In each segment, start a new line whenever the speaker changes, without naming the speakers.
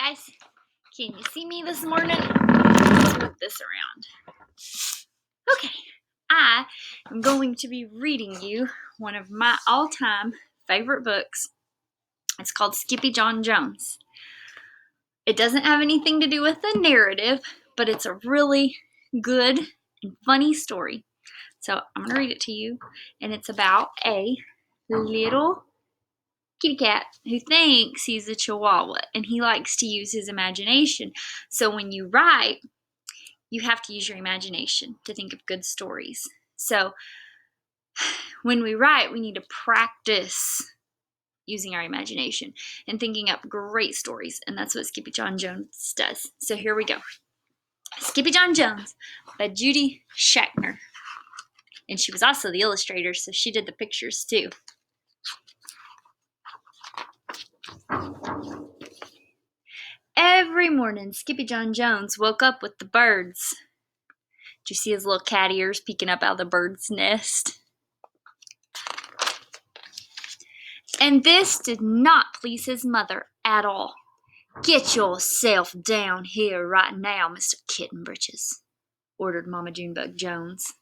guys, can you see me this morning? Let's move this around. Okay, I am going to be reading you one of my all-time favorite books. It's called Skippyjon Jones. It doesn't have anything to do with the narrative, but it's a really good and funny story. So I'm going to read it to you, and it's about a little kitty cat who thinks he's a chihuahua, and he likes to use his imagination. So when you write, you have to use your imagination to think of good stories. So when we write, we need to practice using our imagination and thinking up great stories, and that's what Skippyjon Jones does. So here we go. Skippyjon Jones by Judy Schachner. And she was also the illustrator, so she did the pictures too. Every morning, Skippyjon Jones woke up with the birds. Did you see his little cat ears peeking up out of the bird's nest? And this did not please his mother at all. "Get yourself down here right now, Mr. Kitten Britches," ordered Mama Junebug Jones.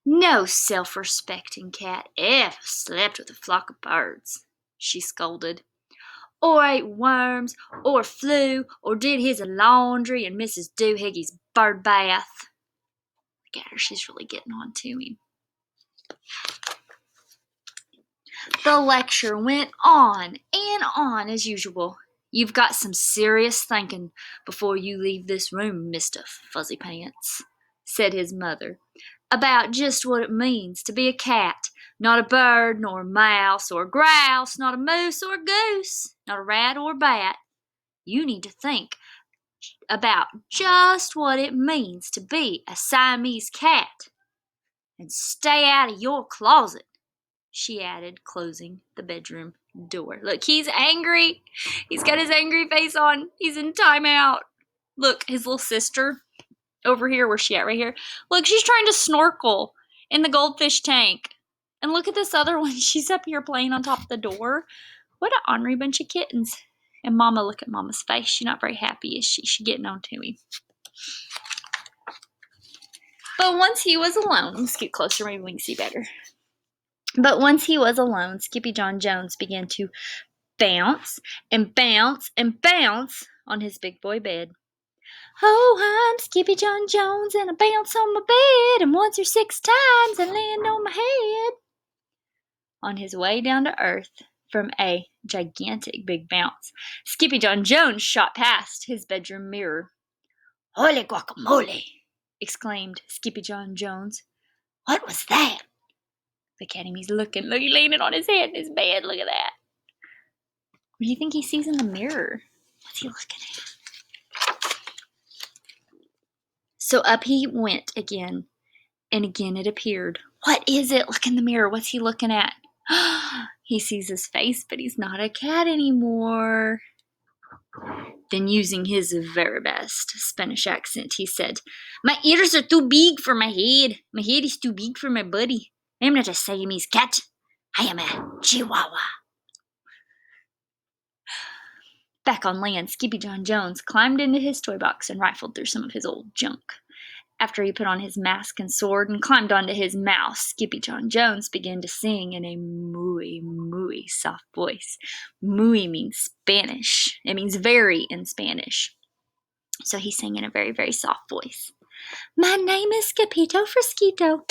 "No self-respecting cat ever slept with a flock of birds," she scolded. "Or ate worms, or flew, or did his laundry in Mrs. Doohiggy's bird bath." Look at her, she's really getting on to him. The lecture went on and on as usual. "You've got some serious thinking before you leave this room, Mr. Fuzzy Pants," said his mother, "about just what it means to be a cat, not a bird, nor a mouse, or a grouse, not a moose, or a goose, not a rat or a bat. You need to think about just what it means to be a Siamese cat. And stay out of your closet," she added, closing the bedroom door. Look, he's angry. He's got his angry face on. He's in timeout. Look, his little sister over here, where's she at? Right here. Look, she's trying to snorkel in the goldfish tank. And look at this other one. She's up here playing on top of the door. What an ornery bunch of kittens. And Mama, look at Mama's face. She's not very happy, is she? She's getting on to him. But once he was alone, let's get closer, maybe we can see better. But once he was alone, Skippyjon Jones began to bounce and bounce and bounce on his big boy bed. "Oh, I'm Skippyjon Jones, and I bounce on my bed, and once or 6 times I land on my head." On his way down to earth from a gigantic big bounce, Skippyjon Jones shot past his bedroom mirror. "Holy guacamole!" exclaimed Skippyjon Jones. "What was that?" Look at him, he's looking. Look, he's laying it on his head in his bed. Look at that. What do you think he sees in the mirror? What's he looking at? So up he went again, and again it appeared. What is it? Look in the mirror. What's he looking at? He sees his face, but he's not a cat anymore. Then, using his very best Spanish accent, he said, "My ears are too big for my head. My head is too big for my body. I am not a Siamese cat. I am a chihuahua." Back on land, Skippyjon Jones climbed into his toy box and rifled through some of his old junk. After he put on his mask and sword and climbed onto his mouse, Skippyjon Jones began to sing in a mooey, mooey soft voice. Mooey means Spanish. It means very in Spanish. So he sang in a very, very soft voice. "My name is Skippito Frisquito.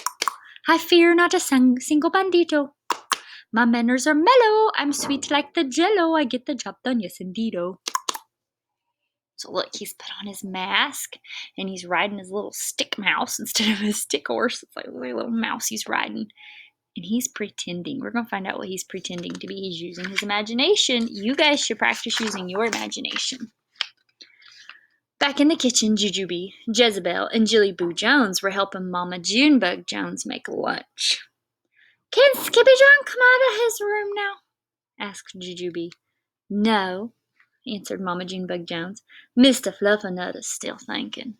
I fear not a single bandito. My manners are mellow. I'm sweet like the jello. I get the job done, yes indeedo." So look, he's put on his mask, and he's riding his little stick mouse instead of his stick horse. It's like a little mouse he's riding. And he's pretending. We're going to find out what he's pretending to be. He's using his imagination. You guys should practice using your imagination. Back in the kitchen, Jujubee, Jezebel, and Jilly Boo Jones were helping Mama Junebug Jones make lunch. "Can Skippyjon come out of his room now?" asked Jujubee. "No," answered Mama Junebug Jones. "Mr. Fluffernutta's still thinking."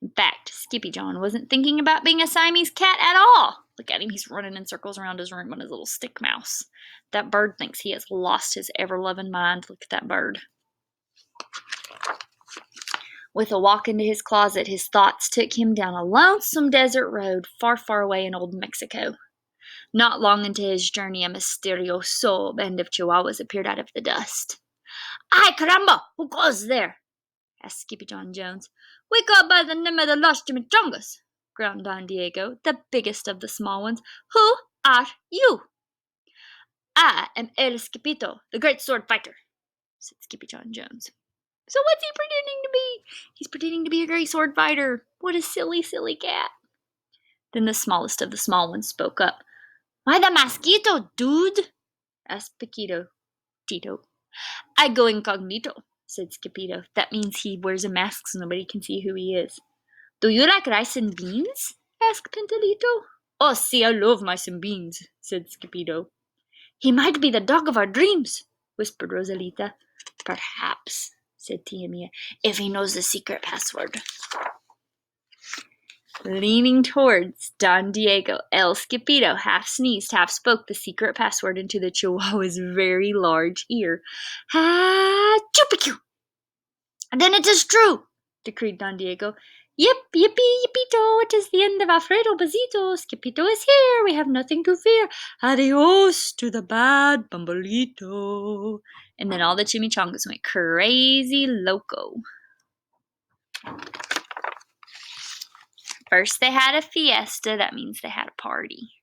In fact, Skippyjon wasn't thinking about being a Siamese cat at all. Look at him, he's running in circles around his room on his little stick mouse. That bird thinks he has lost his ever-loving mind. Look at that bird. With a walk into his closet, his thoughts took him down a lonesome desert road far, far away in old Mexico. Not long into his journey, a misterioso band of chihuahuas appeared out of the dust. "Ay, caramba! Who goes there?" asked Skippyjon Jones. "We go by the name of the Los Chimichangas," groaned Don Diego, the biggest of the small ones. "Who are you?" "I am El Skippito, the great sword fighter," said Skippyjon Jones. So what's he pretending to be? He's pretending to be a great sword fighter. What a silly, silly cat. Then the smallest of the small ones spoke up. "Why the mosquito, dude?" asked Tito. "I go incognito," said Skippito. That means he wears a mask so nobody can see who he is. "Do you like rice and beans?" asked Pintalito. "Oh, see, I love mice and beans," said Skippito. "He might be the dog of our dreams," whispered Rosalita. "Perhaps," said Tia Mia, "if he knows the secret password." Leaning towards Don Diego, El Skippito half sneezed, half spoke the secret password into the Chihuahua's very large ear. "Ha-choo-pee-choo!" "Then it is true," decreed Don Diego. "Yip, yippee, yippito, it is the end of Alfredo Bazito. Skippito is here. We have nothing to fear. Adios to the bad Bumbalito." And then all the chimichangas went crazy loco. First they had a fiesta, that means they had a party.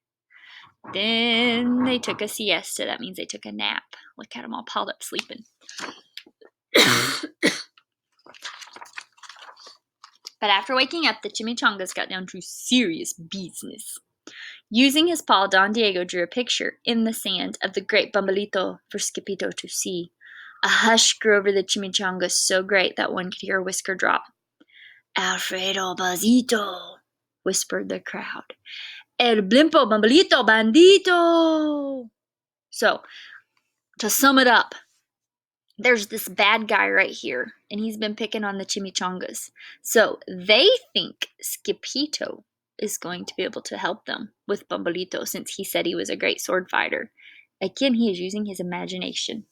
Then they took a siesta, that means they took a nap. Look at them all piled up sleeping. But after waking up, the chimichangas got down to serious business. Using his paw, Don Diego drew a picture in the sand of the Great Bumbalito for Skippito to see. A hush grew over the chimichangas so great that one could hear a whisker drop. "Alfredo Bazito," whispered the crowd. "El blimpo Bumbalito bandito." So, to sum it up, there's this bad guy right here, and he's been picking on the chimichangas. So, they think Skippito is going to be able to help them with Bumbalito since he said he was a great sword fighter. Again, he is using his imagination.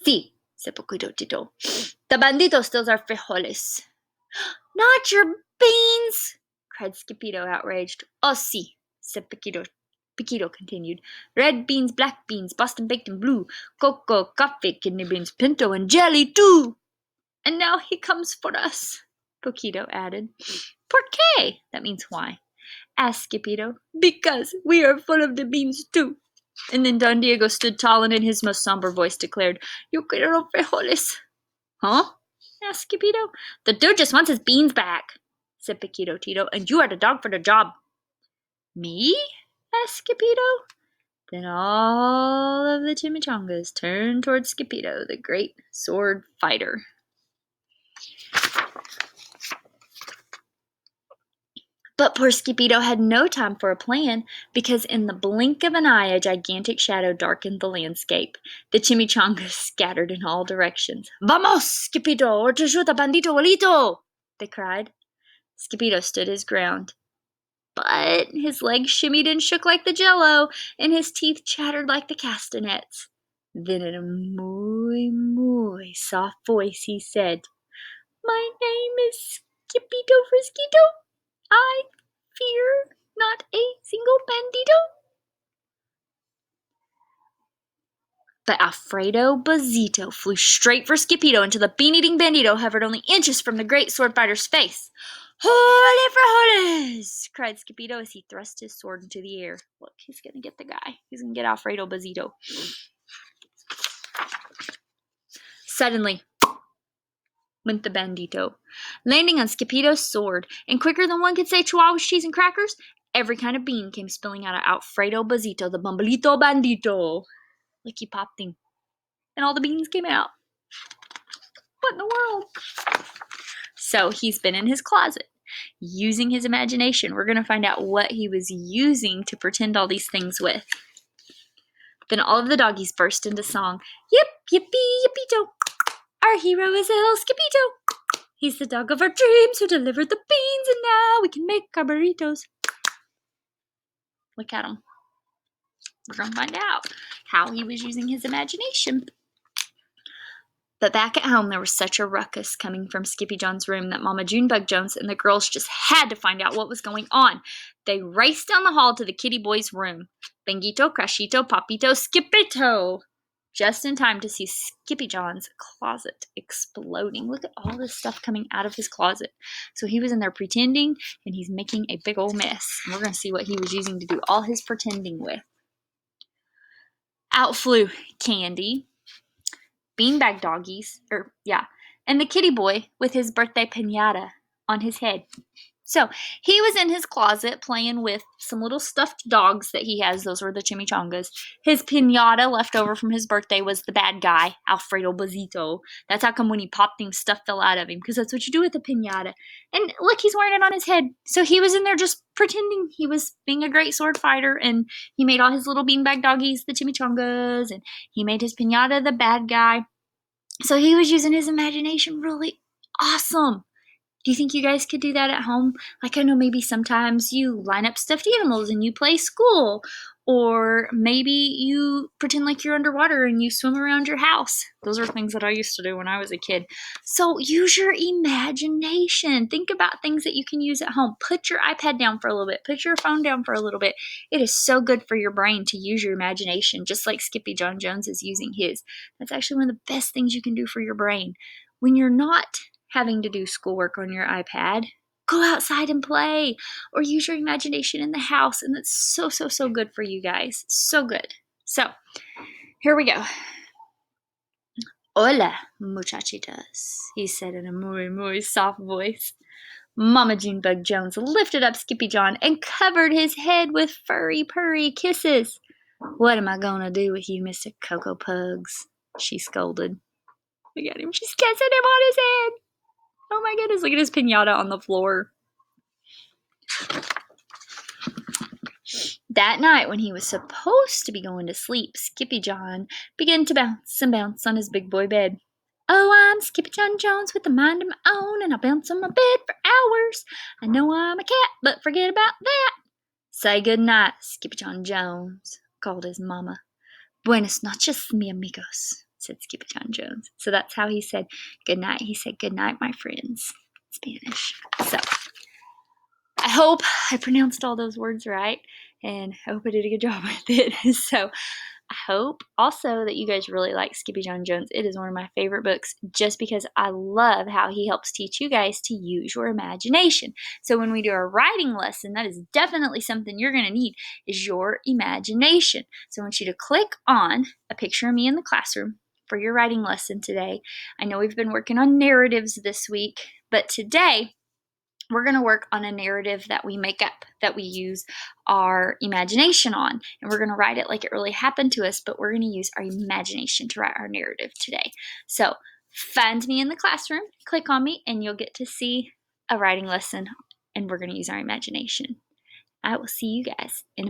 "Sí," said Poquito Tito. "The bandito steals our frijoles." "Not your beans!" cried Skippito, outraged. "Oh, sí," said Poquito. Poquito continued. "Red beans, black beans, Boston baked and blue, cocoa, coffee, kidney beans, pinto, and jelly, too." "And now he comes for us," Poquito added. "Por qué?" That means why. Asked Skippito. "Because we are full of the beans, too." And then Don Diego stood tall and in his most somber voice declared, "Yo quiero frijoles." "Huh?" asked Skippito. "The dude just wants his beans back," said Poquito Tito, "and you are the dog for the job." "Me?" asked Skippito. Then all of the chimichangas turned towards Skippito, the great sword fighter. But poor Skippito had no time for a plan, because in the blink of an eye a gigantic shadow darkened the landscape. The chimichangas scattered in all directions. "Vamos, Skippito, or te shoot a bandito bolito!" they cried. Skippito stood his ground. But his legs shimmied and shook like the jello, and his teeth chattered like the castanets. Then in a muy soft voice he said, "My name is Skippito Friskito. I fear not a single bandito." But Alfredo Bazito flew straight for Skippito until the bean-eating bandito hovered only inches from the great sword fighter's face. "Holy frijoles!" cried Skippito as he thrust his sword into the air. Look, he's going to get the guy. He's going to get Alfredo Bazito. Suddenly, went the bandito, landing on Skippito's sword, and quicker than one could say Chihuahua's cheese and crackers, every kind of bean came spilling out of Alfredo Bazito, the Bumbalito bandito. Like he popped him, and all the beans came out. What in the world? So he's been in his closet, using his imagination. We're going to find out what he was using to pretend all these things with. Then all of the doggies burst into song. "Yip, yippee, yippito. Our hero is El Skippito. He's the dog of our dreams who delivered the beans, and now we can make our burritos. Look at him. We're going to find out how he was using his imagination. But back at home, there was such a ruckus coming from Skippyjon's room that Mama Junebug Jones and the girls just had to find out what was going on. They raced down the hall to the kitty boy's room. Bangito, Crashito, Papito, Skippito! Just in time to see Skippyjon's closet exploding. Look at all this stuff coming out of his closet. So he was in there pretending, and he's making a big old mess. And we're going to see what he was using to do all his pretending with. Out flew Candy, beanbag doggies, and the kitty boy with his birthday piñata on his head. So he was in his closet playing with some little stuffed dogs that he has. Those were the chimichangas. His piñata left over from his birthday was the bad guy, Alfredo Bazito. That's how come when he popped things, stuff fell out of him, because that's what you do with a piñata. And look, he's wearing it on his head. So he was in there just pretending he was being a great sword fighter, and he made all his little beanbag doggies the chimichangas, and he made his piñata the bad guy. So he was using his imagination really awesome. Do you think you guys could do that at home? Like, I know maybe sometimes you line up stuffed animals and you play school. Or maybe you pretend like you're underwater and you swim around your house. Those are things that I used to do when I was a kid. So use your imagination. Think about things that you can use at home. Put your iPad down for a little bit. Put your phone down for a little bit. It is so good for your brain to use your imagination, just like Skippyjon Jones is using his. That's actually one of the best things you can do for your brain. When you're not having to do schoolwork on your iPad, go outside and play, or use your imagination in the house, and that's so, so, so good for you guys. So good. So, here we go. Hola, muchachitas, he said in a muy, muy soft voice. Mama Junebug Jones lifted up Skippyjon and covered his head with furry, purry kisses. What am I gonna do with you, Mr. Cocoa Pugs? She scolded. Look at him. She's kissing him on his head. Oh my goodness, look at his piñata on the floor. That night, when he was supposed to be going to sleep, Skippyjon began to bounce and bounce on his big boy bed. Oh, I'm Skippyjon Jones with a mind of my own, and I'll bounce on my bed for hours. I know I'm a cat, but forget about that. Say good night, Skippyjon Jones, called his mama. Buenas noches, mi amigos, said Skippyjon Jones. So that's how he said good night. He said good night, my friends, in Spanish. So I hope I pronounced all those words right, and I hope I did a good job with it. So I hope also that you guys really like Skippyjon Jones. It is one of my favorite books just because I love how he helps teach you guys to use your imagination. So when we do a writing lesson, that is definitely something you're going to need, is your imagination. So I want you to click on a picture of me in the classroom for your writing lesson today. I know we've been working on narratives this week, but today we're going to work on a narrative that we make up, that we use our imagination on. And we're going to write it like it really happened to us, but we're going to use our imagination to write our narrative today. So find me in the classroom, click on me, and you'll get to see a writing lesson, and we're going to use our imagination. I will see you guys in a minute.